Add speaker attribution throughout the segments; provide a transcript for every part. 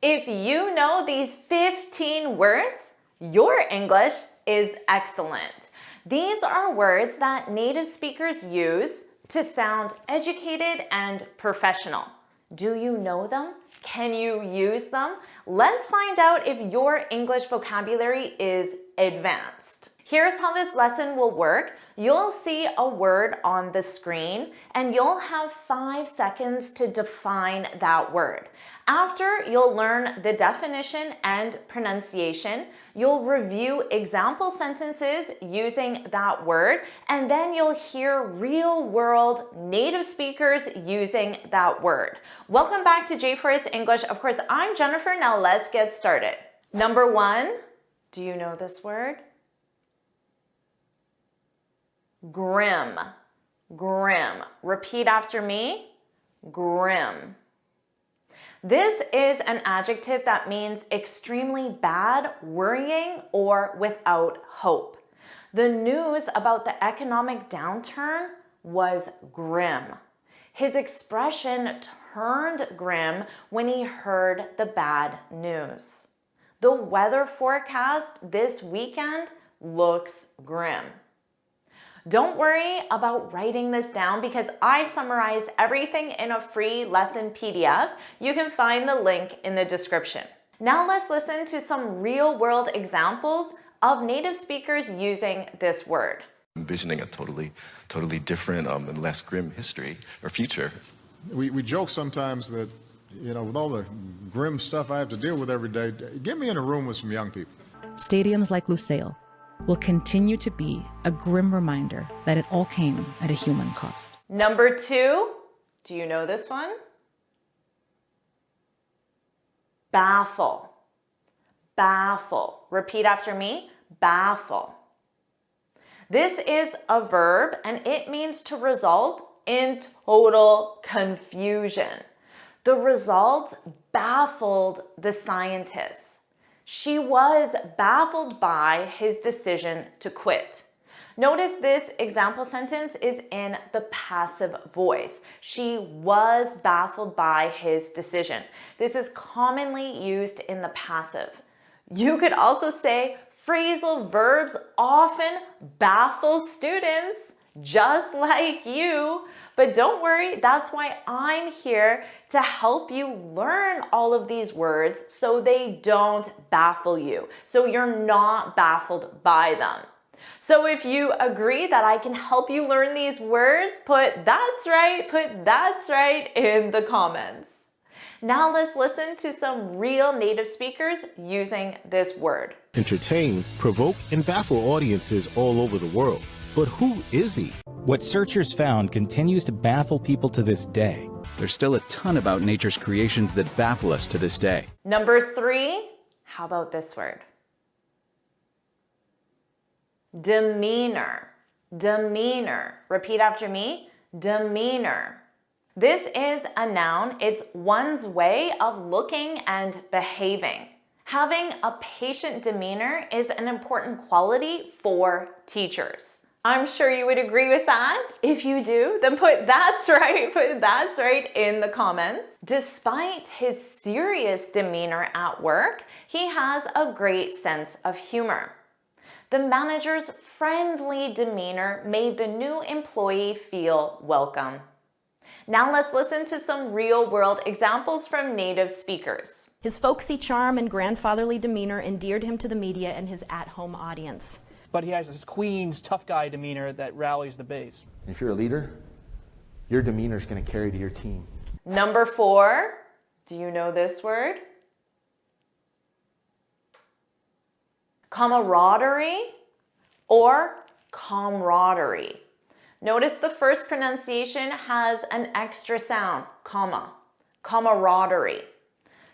Speaker 1: If you know these 15 words, your English is excellent. These are words that native speakers use to sound educated and professional. Do you know them? Can you use them? Let's find out if your English vocabulary is advanced. Here's how this lesson will work. You'll see a word on the screen and you'll have 5 seconds to define that word. After you'll learn the definition and pronunciation, you'll review example sentences using that word, and then you'll hear real-world native speakers using that word. Welcome back to JForrest English. Of course, I'm Jennifer. Now let's get started. Number 1, do you know this word? Grim. Grim. Repeat after me. Grim. This is an adjective that means extremely bad, worrying, or without hope. The news about the economic downturn was grim. His expression turned grim when he heard the bad news. The weather forecast this weekend looks grim. Don't worry about writing this down because I summarize everything in a free lesson PDF. You can find the link in the description. Now let's listen to some real-world examples of native speakers using this word.
Speaker 2: Envisioning a totally different and less grim history or future.
Speaker 3: We joke sometimes that, you know, with all the grim stuff I have to deal with every day, get me in a room with some young people.
Speaker 4: Stadiums like Lusail will continue to be a grim reminder that it all came at a human cost.
Speaker 1: Number 2, do you know this one? Baffle. Baffle. Repeat after me. Baffle. This is a verb and it means to result in total confusion. The results baffled the scientists. She was baffled by his decision to quit. Notice this example sentence is in the passive voice. She was baffled by his decision. This is commonly used in the passive. You could also say phrasal verbs often baffle students, just like you. But don't worry, that's why I'm here to help you learn all of these words so they don't baffle you, so you're not baffled by them. So if you agree that I can help you learn these words, put that's right in the comments. Now let's listen to some real native speakers using this word.
Speaker 5: Entertain, provoke, and baffle audiences all over the world. But who is he?
Speaker 6: What searchers found continues to baffle people to this day.
Speaker 7: There's still a ton about nature's creations that baffle us to this day.
Speaker 1: Number 3, how about this word? Demeanor. Demeanor. Repeat after me. Demeanor. This is a noun. It's one's way of looking and behaving. Having a patient demeanor is an important quality for teachers. I'm sure you would agree with that. If you do, then put that's right in the comments. Despite his serious demeanor at work, he has a great sense of humor. The manager's friendly demeanor made the new employee feel welcome. Now let's listen to some real-world examples from native speakers.
Speaker 8: His folksy charm and grandfatherly demeanor endeared him to the media and his at-home audience.
Speaker 9: But he has this Queen's tough guy demeanor that rallies the base.
Speaker 10: If you're a leader, your demeanor is going to carry to your team.
Speaker 1: Number 4, do you know this word? Camaraderie or camaraderie. Notice the first pronunciation has an extra sound, comma, camaraderie.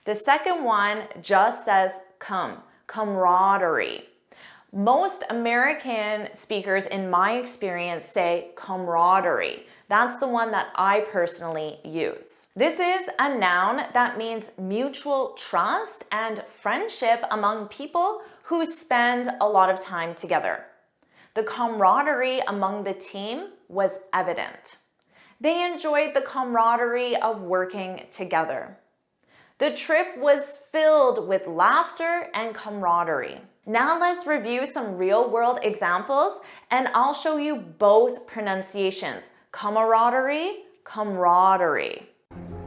Speaker 1: The second one just says camaraderie. Most American speakers, in my experience, say camaraderie. That's the one that I personally use. This is a noun that means mutual trust and friendship among people who spend a lot of time together. The camaraderie among the team was evident. They enjoyed the camaraderie of working together. The trip was filled with laughter and camaraderie. Now let's review some real-world examples, and I'll show you both pronunciations. Camaraderie, camaraderie.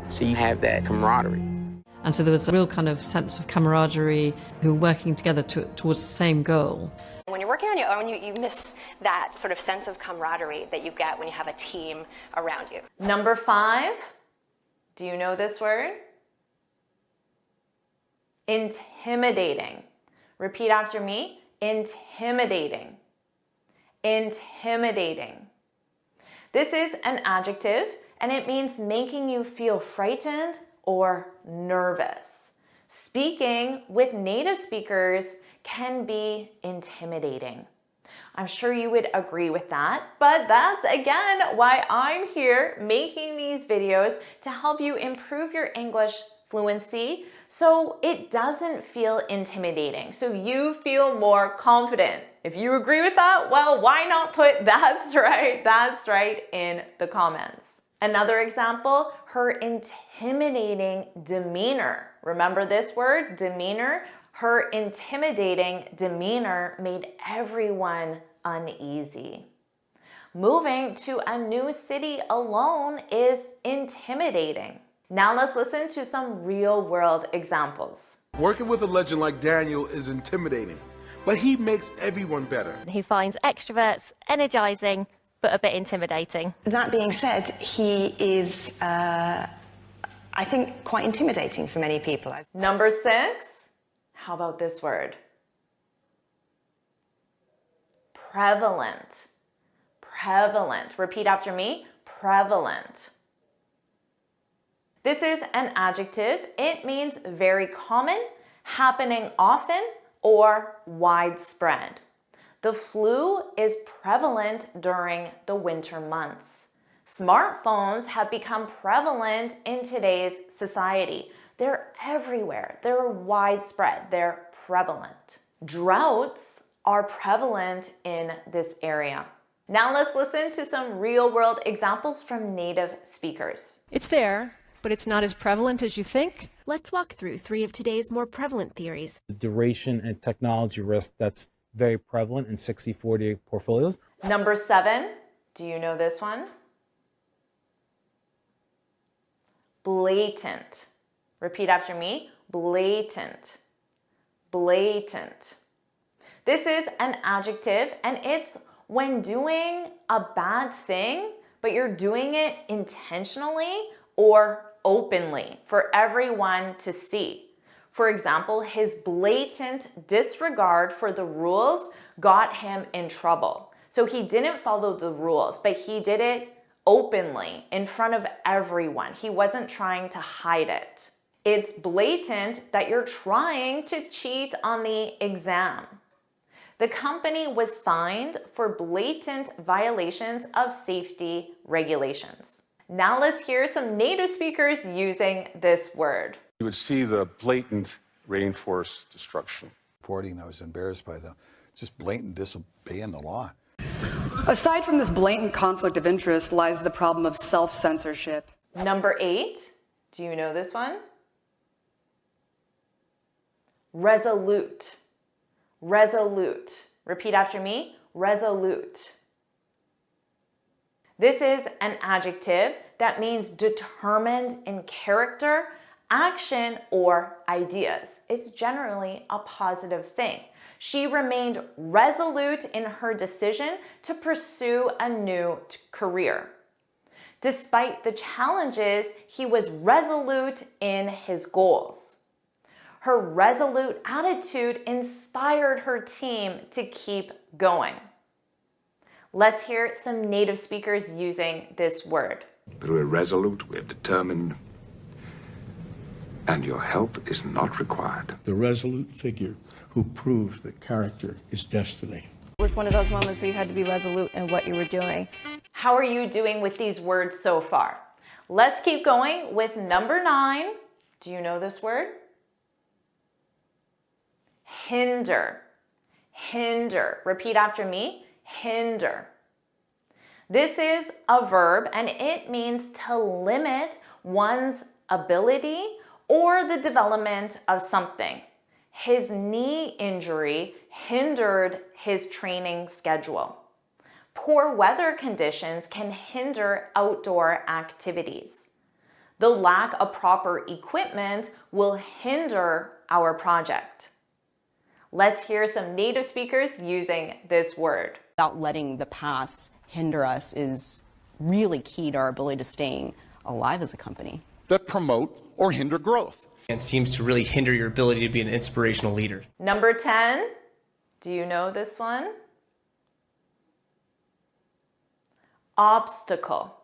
Speaker 11: So you have that camaraderie.
Speaker 12: And so there was a real kind of sense of camaraderie, who were working together towards the same goal.
Speaker 13: When you're working on your own, you miss that sort of sense of camaraderie that you get when you have a team around you.
Speaker 1: Number 5, do you know this word? Intimidating. Repeat after me. Intimidating. Intimidating. This is an adjective, and it means making you feel frightened or nervous. Speaking with native speakers can be intimidating. I'm sure you would agree with that, but that's again why I'm here making these videos to help you improve your English fluency so it doesn't feel intimidating, so you feel more confident. If you agree with that, well, why not put that's right in the comments. Another example, her intimidating demeanor. Remember this word, demeanor? Her intimidating demeanor made everyone uneasy. Moving to a new city alone is intimidating. Now let's listen to some real-world examples.
Speaker 14: Working with a legend like Daniel is intimidating, but he makes everyone better.
Speaker 15: He finds extroverts energizing, but a bit intimidating.
Speaker 16: That being said, he is, I think, quite intimidating for many people.
Speaker 1: Number 6, how about this word? Prevalent. Prevalent. Repeat after me. Prevalent. This is an adjective. It means very common, happening often, or widespread. The flu is prevalent during the winter months. Smartphones have become prevalent in today's society. They're everywhere. They're widespread. They're prevalent. Droughts are prevalent in this area. Now let's listen to some real-world examples from native speakers.
Speaker 17: It's there, but it's not as prevalent as you think.
Speaker 18: Let's walk through 3 of today's more prevalent theories.
Speaker 6: The duration and technology risk that's very prevalent in 60/40 portfolios.
Speaker 1: Number 7, do you know this one? Blatant. Repeat after me. Blatant. Blatant. This is an adjective, and it's when doing a bad thing, but you're doing it intentionally or openly for everyone to see. For example, his blatant disregard for the rules got him in trouble. So he didn't follow the rules, but he did it openly in front of everyone. He wasn't trying to hide it. It's blatant that you're trying to cheat on the exam. The company was fined for blatant violations of safety regulations. Now let's hear some native speakers using this word.
Speaker 19: You would see the blatant rainforest destruction.
Speaker 20: Reporting, I was embarrassed by the just blatant disobeying the law.
Speaker 21: Aside from this blatant conflict of interest lies the problem of self-censorship.
Speaker 1: Number 8, do you know this one? Resolute. Resolute. Repeat after me. Resolute. This is an adjective that means determined in character, action, or ideas. It's generally a positive thing. She remained resolute in her decision to pursue a new career. Despite the challenges, he was resolute in his goals. Her resolute attitude inspired her team to keep going. Let's hear some native speakers using this word.
Speaker 22: But we're resolute, we're determined, and your help is not required.
Speaker 23: The resolute figure who proves that character is destiny.
Speaker 24: It was one of those moments where you had to be resolute in what you were doing.
Speaker 1: How are you doing with these words so far? Let's keep going with number 9. Do you know this word? Hinder. Hinder. Repeat after me. Hinder. This is a verb, and it means to limit one's ability or the development of something. His knee injury hindered his training schedule. Poor weather conditions can hinder outdoor activities. The lack of proper equipment will hinder our project. Let's hear some native speakers using this word.
Speaker 2: Without letting the past hinder us is really key to our ability to staying alive as a company.
Speaker 3: That promote or hinder growth.
Speaker 4: And seems to really hinder your ability to be an inspirational leader.
Speaker 1: Number 10, do you know this one? Obstacle.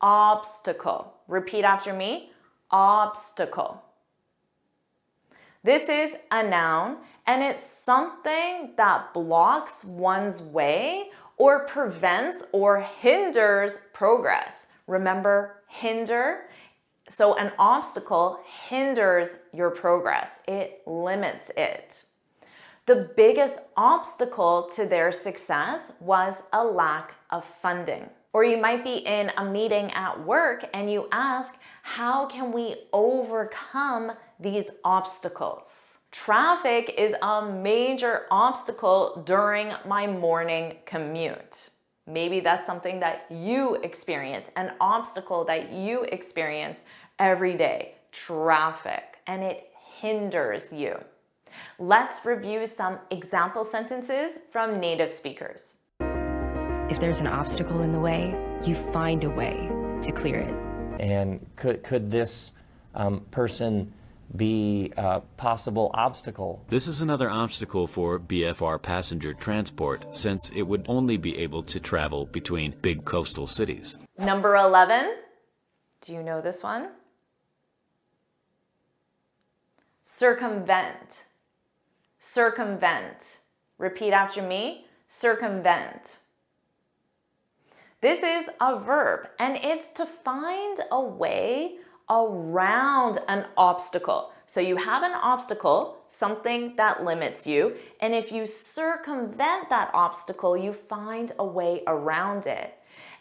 Speaker 1: Obstacle. Repeat after me. Obstacle. This is a noun, and it's something that blocks one's way or prevents or hinders progress. Remember, hinder? So an obstacle hinders your progress. It limits it. The biggest obstacle to their success was a lack of funding. Or you might be in a meeting at work and you ask, how can we overcome these obstacles? Traffic is a major obstacle during my morning commute. Maybe that's something that you experience, an obstacle that you experience every day, traffic, and it hinders you. Let's review some example sentences from native speakers.
Speaker 18: If there's an obstacle in the way, you find a way to clear it.
Speaker 5: And could this person be a possible obstacle?
Speaker 7: This is another obstacle for BFR passenger transport, since it would only be able to travel between big coastal cities.
Speaker 1: Number 11, do you know this one? Circumvent. Circumvent. Repeat after me. Circumvent. This is a verb, and it's to find a way around an obstacle. So you have an obstacle, something that limits you, and if you circumvent that obstacle, you find a way around it.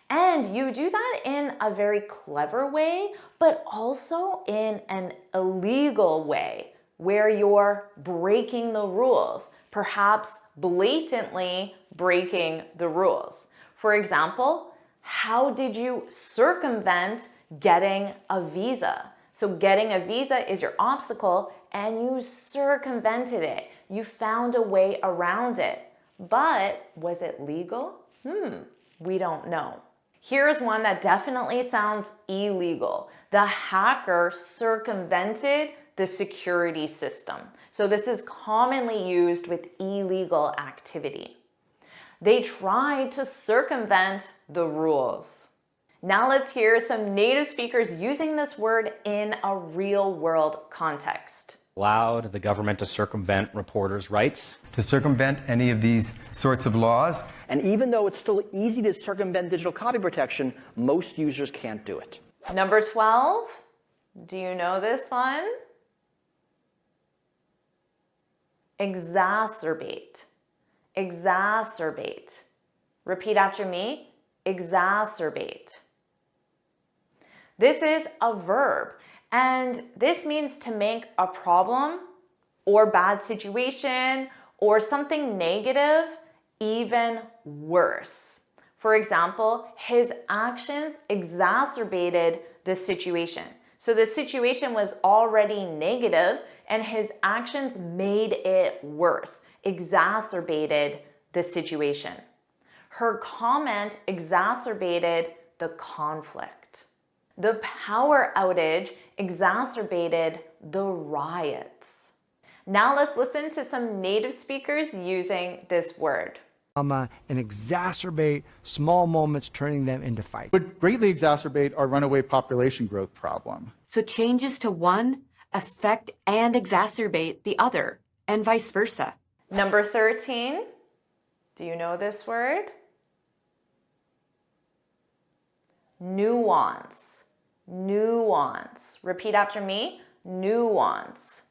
Speaker 1: And you do that in a very clever way, but also in an illegal way, where you're breaking the rules, perhaps blatantly breaking the rules. For example, how did you circumvent getting a visa? So getting a visa is your obstacle and you circumvented it. You found a way around it. But was it legal? We don't know. Here's one that definitely sounds illegal. The hacker circumvented the security system. So this is commonly used with illegal activity. They tried to circumvent the rules. Now let's hear some native speakers using this word in a real-world context.
Speaker 25: Allowed the government to circumvent reporters' rights?
Speaker 26: To circumvent any of these sorts of laws.
Speaker 27: And even though it's still easy to circumvent digital copy protection, most users can't do it.
Speaker 1: Number 12, do you know this one? Exacerbate. Exacerbate. Repeat after me. Exacerbate. This is a verb, and this means to make a problem or bad situation or something negative even worse. For example, his actions exacerbated the situation. So the situation was already negative and his actions made it worse, exacerbated the situation. Her comment exacerbated the conflict. The power outage exacerbated the riots. Now let's listen to some native speakers using this word.
Speaker 28: And exacerbate small moments, turning them into fights.
Speaker 3: Would greatly exacerbate our runaway population growth problem.
Speaker 29: So changes to one affect and exacerbate the other, and vice versa.
Speaker 1: Number 13, do you know this word? Nuance. Nuance. Repeat after me. Nuance.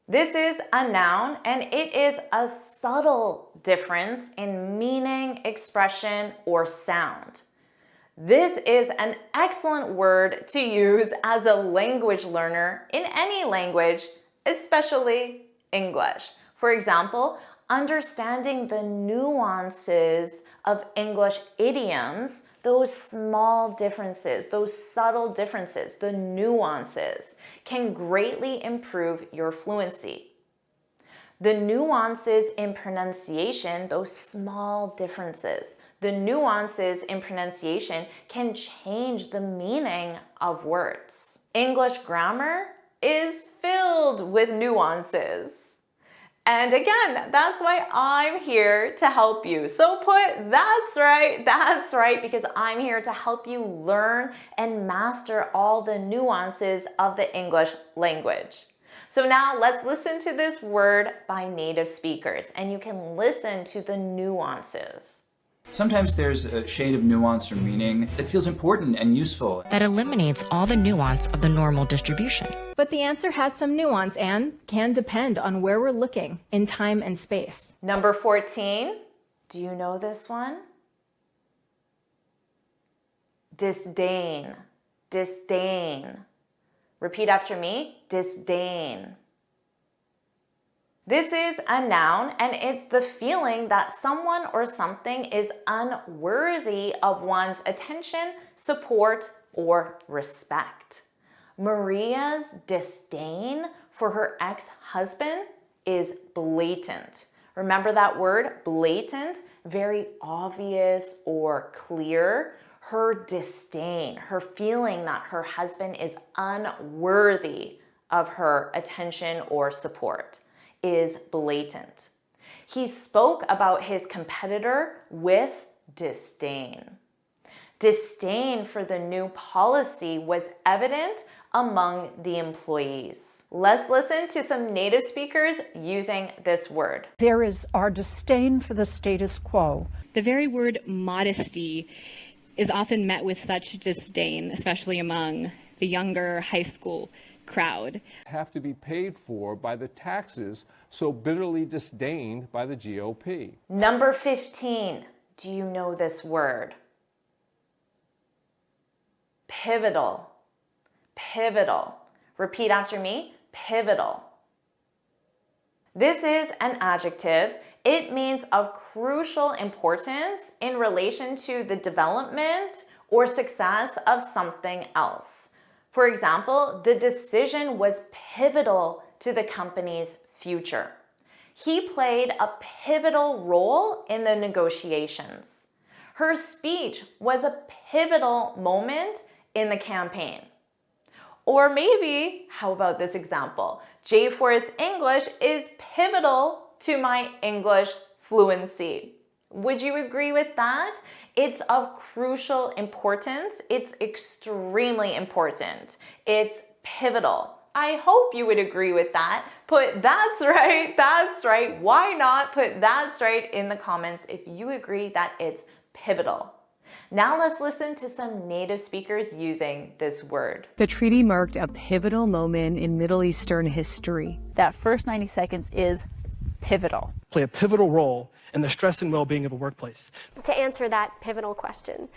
Speaker 1: This is a noun and it is a subtle difference in meaning, expression, or sound. This is an excellent word to use as a language learner in any language, especially English. For example, understanding the nuances of English idioms, those small differences, those subtle differences, the nuances, can greatly improve your fluency. The nuances in pronunciation, those small differences, the nuances in pronunciation can change the meaning of words. English grammar is filled with nuances. And again, that's why I'm here to help you. So put, that's right, because I'm here to help you learn and master all the nuances of the English language. So now let's listen to this word by native speakers, and you can listen to the nuances.
Speaker 8: Sometimes there's a shade of nuance or meaning that feels important and useful.
Speaker 9: That eliminates all the nuance of the normal distribution.
Speaker 24: But the answer has some nuance and can depend on where we're looking in time and space.
Speaker 1: Number 14, do you know this one? Disdain, disdain. Repeat after me, disdain. This is a noun, and it's the feeling that someone or something is unworthy of one's attention, support, or respect. Maria's disdain for her ex-husband is blatant. Remember that word, blatant? Very obvious or clear. Her disdain, her feeling that her husband is unworthy of her attention or support, is blatant. He spoke about his competitor with disdain. Disdain for the new policy was evident among the employees. Let's listen to some native speakers using this word.
Speaker 10: There is our disdain for the status quo.
Speaker 11: The very word modesty is often met with such disdain, especially among the younger high school crowd.
Speaker 23: Have to be paid for by the taxes so bitterly disdained by the GOP.
Speaker 1: Number 15, do you know this word? Pivotal, pivotal. Repeat after me, pivotal. This is an adjective. It means of crucial importance in relation to the development or success of something else. For example, the decision was pivotal to the company's future. He played a pivotal role in the negotiations. Her speech was a pivotal moment in the campaign. Or maybe, how about this example? JForrest English is pivotal to my English fluency. Would you agree with that? It's of crucial importance. It's extremely important. It's pivotal. I hope you would agree with that. Put that's right. Why not put that's right in the comments if you agree that it's pivotal. Now let's listen to some native speakers using this word.
Speaker 12: The treaty marked a pivotal moment in Middle Eastern history.
Speaker 13: That first 90 seconds is pivotal.
Speaker 14: Play a pivotal role in the stress and well-being of a workplace.
Speaker 15: To answer that pivotal question.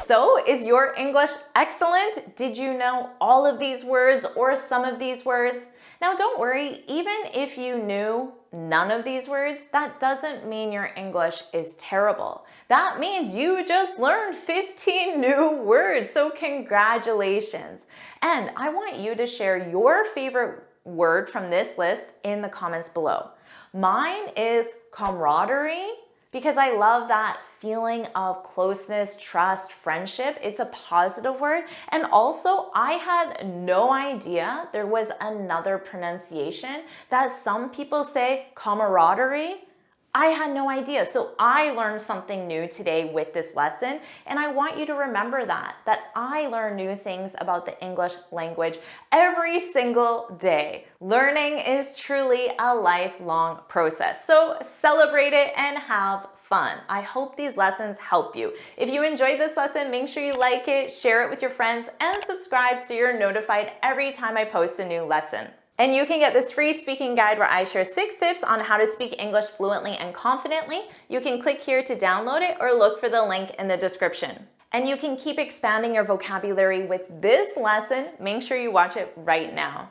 Speaker 1: So, is your English excellent? Did you know all of these words or some of these words? Now don't worry, even if you knew none of these words, that doesn't mean your English is terrible. That means you just learned 15 new words, so congratulations. And I want you to share your favorite word from this list in the comments below. Mine is camaraderie, because I love that feeling of closeness, trust, friendship. It's a positive word. And also, I had no idea there was another pronunciation that some people say camaraderie. I had no idea. So I learned something new today with this lesson. And I want you to remember that I learn new things about the English language every single day. Learning is truly a lifelong process. So celebrate it and have fun. I hope these lessons help you. If you enjoyed this lesson, make sure you like it, share it with your friends, and subscribe so you're notified every time I post a new lesson. And you can get this free speaking guide where I share 6 tips on how to speak English fluently and confidently. You can click here to download it or look for the link in the description. And you can keep expanding your vocabulary with this lesson. Make sure you watch it right now.